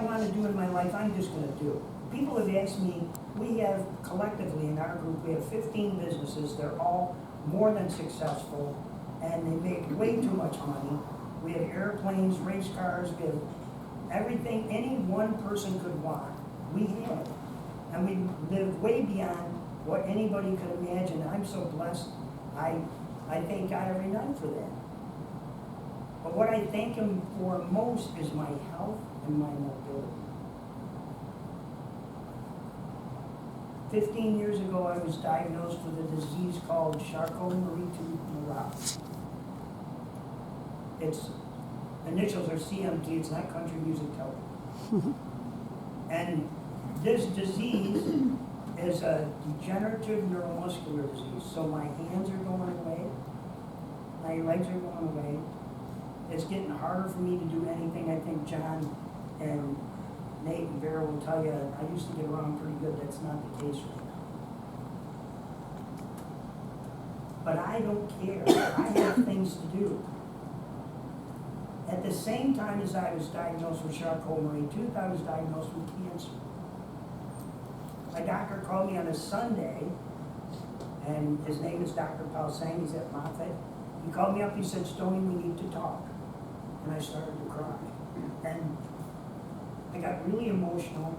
want to do in my life, I'm just going to do. People have asked me, we have collectively in our group, we have 15 businesses. They're all more than successful, and they make way too much money. We have airplanes, race cars, we have everything any one person could want. We have. And we live way beyond what anybody could imagine. I'm so blessed. I thank God every night for that. But what I thank Him for most is my health and my mobility. 15 years ago, I was diagnosed with a disease called Charcot-Marie-Tooth. Its initials are CMT, it's not country music television. And this disease is a degenerative neuromuscular disease. So my hands are going away, my legs are going away. It's getting harder for me to do anything. I think John and Nate and Vera will tell you, I used to get around pretty good. That's not the case right now. But I don't care. I have things to do. At the same time as I was diagnosed with Charcot-Marie-Tooth, I was diagnosed with cancer. My doctor called me on a Sunday, and his name is Dr. Paul Sang. He's at Moffitt. He called me up, he said, Stoney, we need to talk. And I started to cry. And I got really emotional,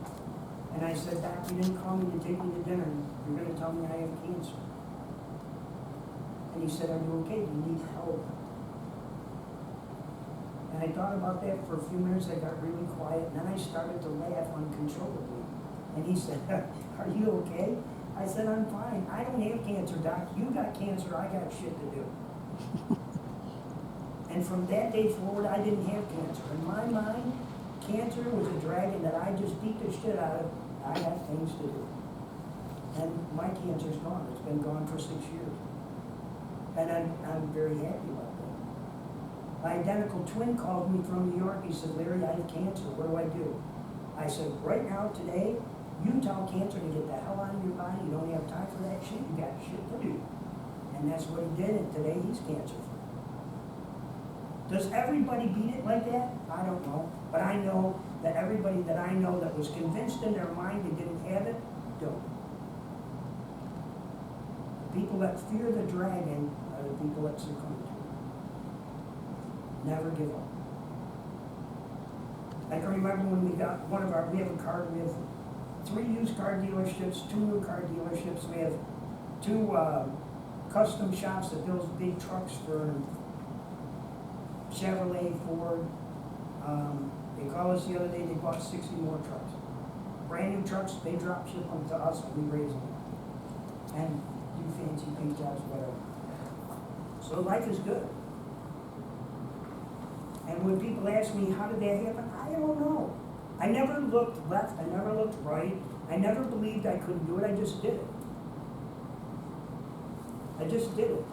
and I said, Doc, you didn't call me to take me to dinner. You're going to tell me I have cancer. And he said, are you okay? Do you need help? And I thought about that for a few minutes. I got really quiet, and then I started to laugh uncontrollably. And he said, are you okay? I said, I'm fine. I don't have cancer, Doc. You got cancer. I got shit to do. And from that day forward, I didn't have cancer. In my mind, cancer was a dragon that I just beat the shit out of. I got things to do. And my cancer's gone. It's been gone for 6 years. And I'm very happy about that. My identical twin called me from New York. He said, Larry, I have cancer. What do I do? I said, right now, today, you tell cancer to get the hell out of your body. You don't have time for that shit. You got shit to do. And that's what he did, and today he's cancer-free. Does everybody beat it like that? I don't know. But I know that everybody that I know that was convinced in their mind they didn't have it, don't. The people that fear the dragon are the people that succumb to it. Never give up. I can remember when we got we have a car, we have 3 used car dealerships, 2 new car dealerships, we have 2 custom shops that builds big trucks for Chevrolet, Ford. They called us the other day, they bought 60 more trucks. Brand new trucks, they drop ship them to us and we raise them. And do fancy paint jobs, whatever. So life is good. And when people ask me, how did that happen? I don't know. I never looked left, I never looked right. I never believed I couldn't do it, I just did it. I just did it.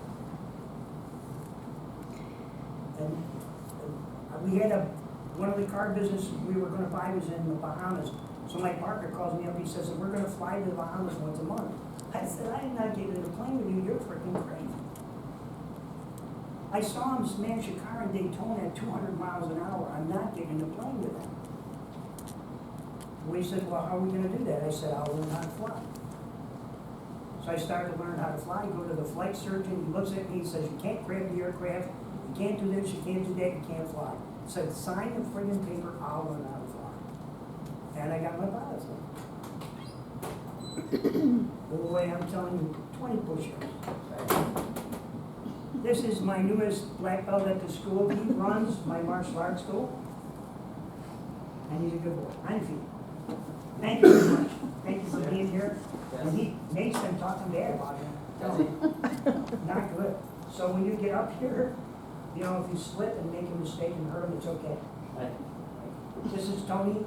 And we had one of the car businesses we were going to buy was in the Bahamas. So my partner calls me up, he says, we're going to fly to the Bahamas once a month. I said, I'm not getting in a plane with you, you're freaking crazy. I saw him smash a car in Daytona at 200 miles an hour. I'm not getting in a plane with him. We said, well, how are we going to do that? I said, I'll learn how to fly. So I started to learn how to fly, go to the flight surgeon, he looks at me, he says, you can't grab the aircraft, you can't do this, you can't do that, you can't fly. He said, sign the friggin' paper, I'll learn how to fly. And I got my pilot's license. Boy, I'm telling you, 20 push-ups. This is my newest black belt at the school. He runs my martial arts school. And he's a good boy. I'm feeling. Thank you very much. Thank you for being here. And Nate's been talking bad about him. Tell me. Not good. So when you get up here, you know, if you slip and make a mistake and hurt him, it's okay. This is Tony.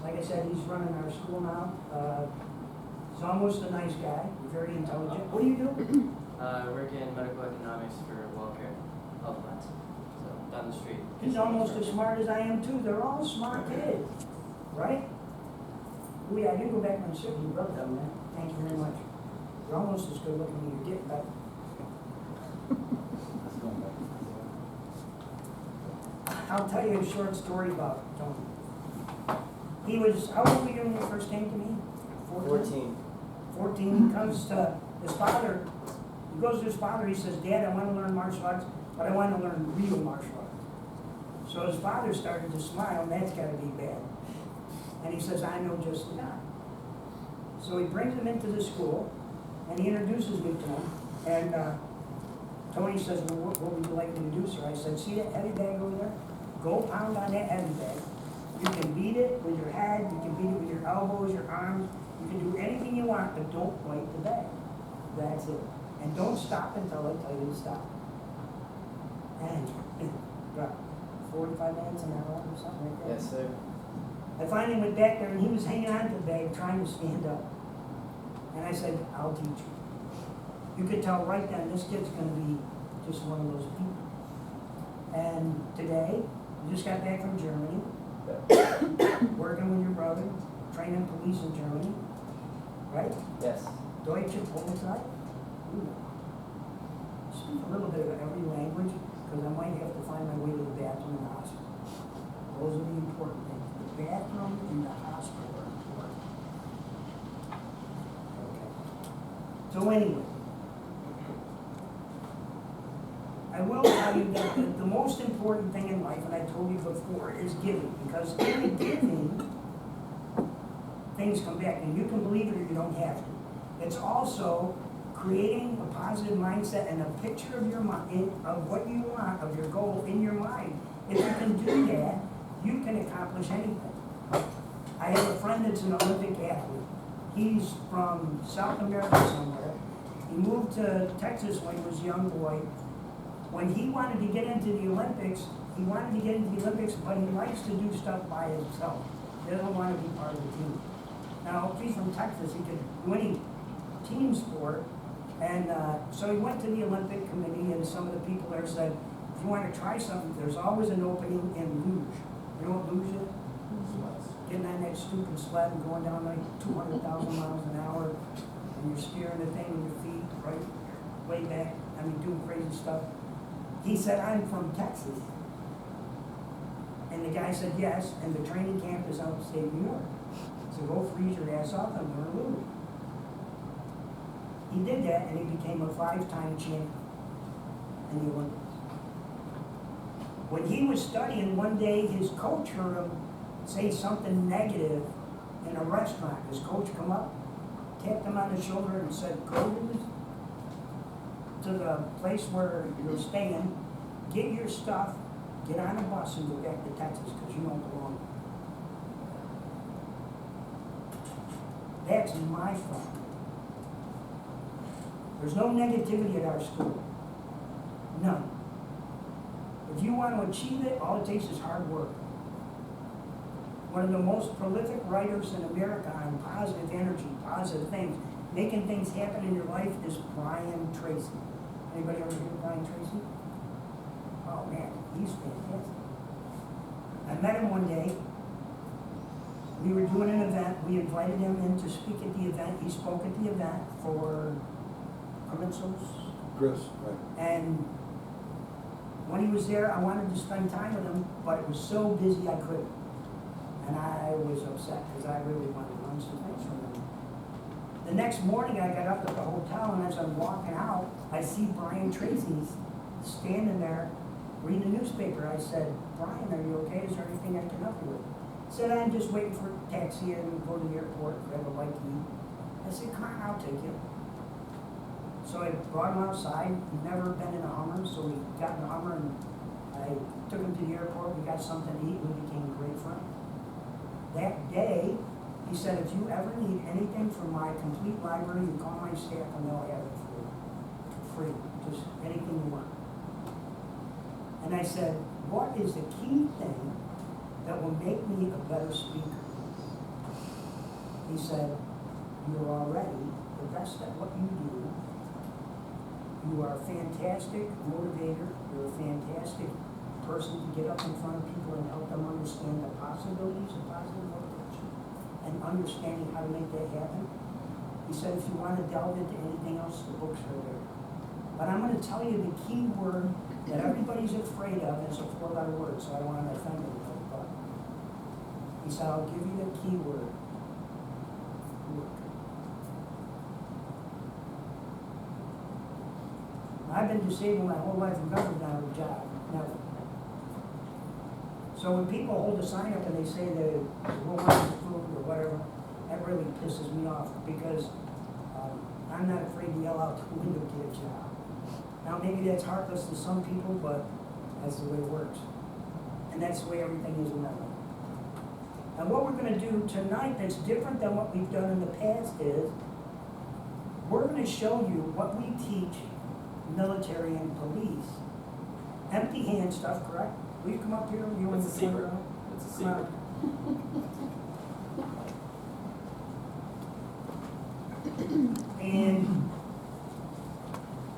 Like I said, he's running our school now. He's almost a nice guy, very intelligent. What do you do? I work in medical economics for WellCare health plans. So down the street. He's almost as smart as I am too. They're all smart kids, right? Oh yeah, I did go back on shift. You rubbed them, man. Thank you very much. You're almost as good looking as you're getting better. I'll tell you a short story about Tony. He was, how old were you when you first came to me? 14. 14, he comes to his father, he goes to his father, he says, Dad, I want to learn martial arts, but I want to learn real martial arts. So his father started to smile, and that's got to be bad. And he says, I know just the guy. So he brings him into the school, and he introduces me to him, and Tony says, well, what would you like me to do, sir? I said, see that heavy bag over there? Go pound on that heavy bag. You can beat it with your head, you can beat it with your elbows, your arms, you can do anything you want, but don't bite the bag. That's it. And don't stop until I tell you to stop. And about 45 minutes, an hour, or something like that. Yes, sir. I finally went back there, and he was hanging on to the bag, trying to stand up. And I said, I'll teach you. You could tell right then, this kid's gonna be just one of those people. And today, we just got back from Germany, working with your brother, training police in Germany, right? Yes. Deutsche Polizei. Speak a little bit of every language, because I might have to find my way to the bathroom in the hospital. Those are the important things. The bathroom in the hospital are important. Okay. So anyway, I will tell you that the most important thing in life, and I told you before, is giving. Because in giving, things come back. And you can believe it or you don't have to. It's also creating a positive mindset and a picture of your mind, of what you want, of your goal in your mind. If you can do that, you can accomplish anything. I have a friend that's an Olympic athlete. He's from South America somewhere. He moved to Texas when he was a young boy. When he wanted to get into the Olympics, but he likes to do stuff by himself. He doesn't want to be part of the team. Now, if he's from Texas, he could do any team sport. And so he went to the Olympic committee, and some of the people there said, if you want to try something, there's always an opening in luge. You know what luge is? Getting on that stupid sled and going down like 200,000 miles an hour, and you're steering the thing with your feet right way back. I mean, doing crazy stuff. He said, I'm from Texas. And the guy said, yes, and the training camp is upstate New York. So go freeze your ass off and learn luge. He did that, and he became a 5-time champion in the Olympics. When he was studying, one day his coach heard him say something negative in a restaurant. His coach come up, tapped him on the shoulder, and said, go to the place where you're staying, get your stuff, get on a bus, and go back to Texas, because you don't belong. That's my fault. There's no negativity at our school. None. If you want to achieve it, all it takes is hard work. One of the most prolific writers in America on positive energy, positive things, making things happen in your life is Brian Tracy. Anybody ever hear of Brian Tracy? Oh man, he's fantastic. I met him one day. We were doing an event. We invited him in to speak at the event. He spoke at the event for Chris, right. and when he was there, I wanted to spend time with him, but it was so busy I couldn't. And I was upset because I really wanted to learn some things from him. The next morning, I got up at the hotel, and as I'm walking out, I see Brian Tracy standing there reading a newspaper. I said, Brian, are you okay? Is there anything I can help you with? He said, I'm just waiting for a taxi and go to the airport, grab a bite to eat. I said, come on, I'll take you. So I brought him outside. He'd never been in a Hummer, so we got in a Hummer, and I took him to the airport. We got something to eat. We became great friends. That day, he said, if you ever need anything from my complete library, you call my staff and they'll have it for you. Free. Just anything you want. And I said, what is the key thing that will make me a better speaker? He said, you're already the best at what you do. You are a fantastic motivator. You're a fantastic person to get up in front of people and help them understand the possibilities of positive motivation and understanding how to make that happen. He said, if you want to delve into anything else, the books are there. But I'm going to tell you the key word that everybody's afraid of is a 4-letter word, so I don't want to offend anybody. But He said, I'll give you the key word. Work. I've been disabled my whole life and never got a job, never. So when people hold a sign up and they say they won't want food or whatever, that really pisses me off because I'm not afraid to yell out the window to get a job. Now maybe that's heartless to some people, but that's the way it works. And that's the way everything is in my life. And what we're gonna do tonight that's different than what we've done in the past is, we're gonna show you what we teach military and police. Empty hand stuff, correct? Will you come up here? You want It's a to secret. It's a secret. And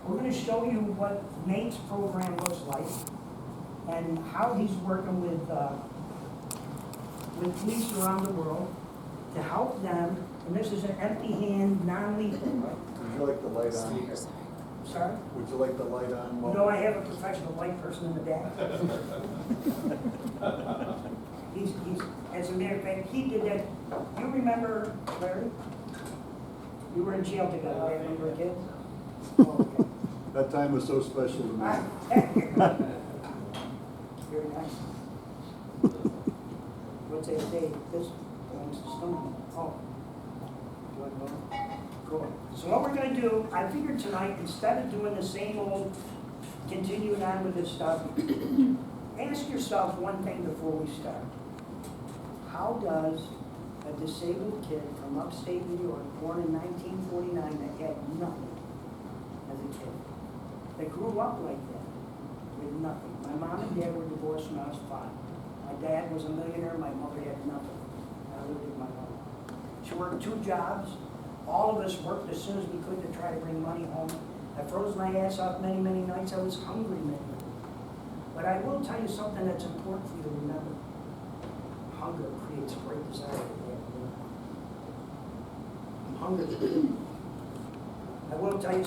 we're gonna show you what Nate's program looks like and how he's working with police around the world to help them. And this is an empty hand, non-lethal, right? Would you like the light on? Sorry? Would you like the light on? No, I have a professional light person in the back. He's, as a matter of fact, he did that. You remember, Larry? You were in jail together, right, when you were kids? Oh, okay. That time was so special to me. Very nice. What's that say? This belongs to stone. Oh. Do I go? Cool. So what we're gonna do, I figured tonight, instead of doing the same old, continuing on with this stuff, ask yourself one thing before we start. How does a disabled kid from upstate New York, born in 1949, that had nothing as a kid, that grew up like that, with nothing. My mom and dad were divorced when I was 5. My dad was a millionaire, my mother had nothing. I lived with my mom. She worked 2 jobs. All of us worked as soon as we could to try to bring money home. I froze my ass off many, many nights. I was hungry many nights. But I will tell you something that's important for you to remember. Hunger creates a great desire to have more. Hunger. I will tell you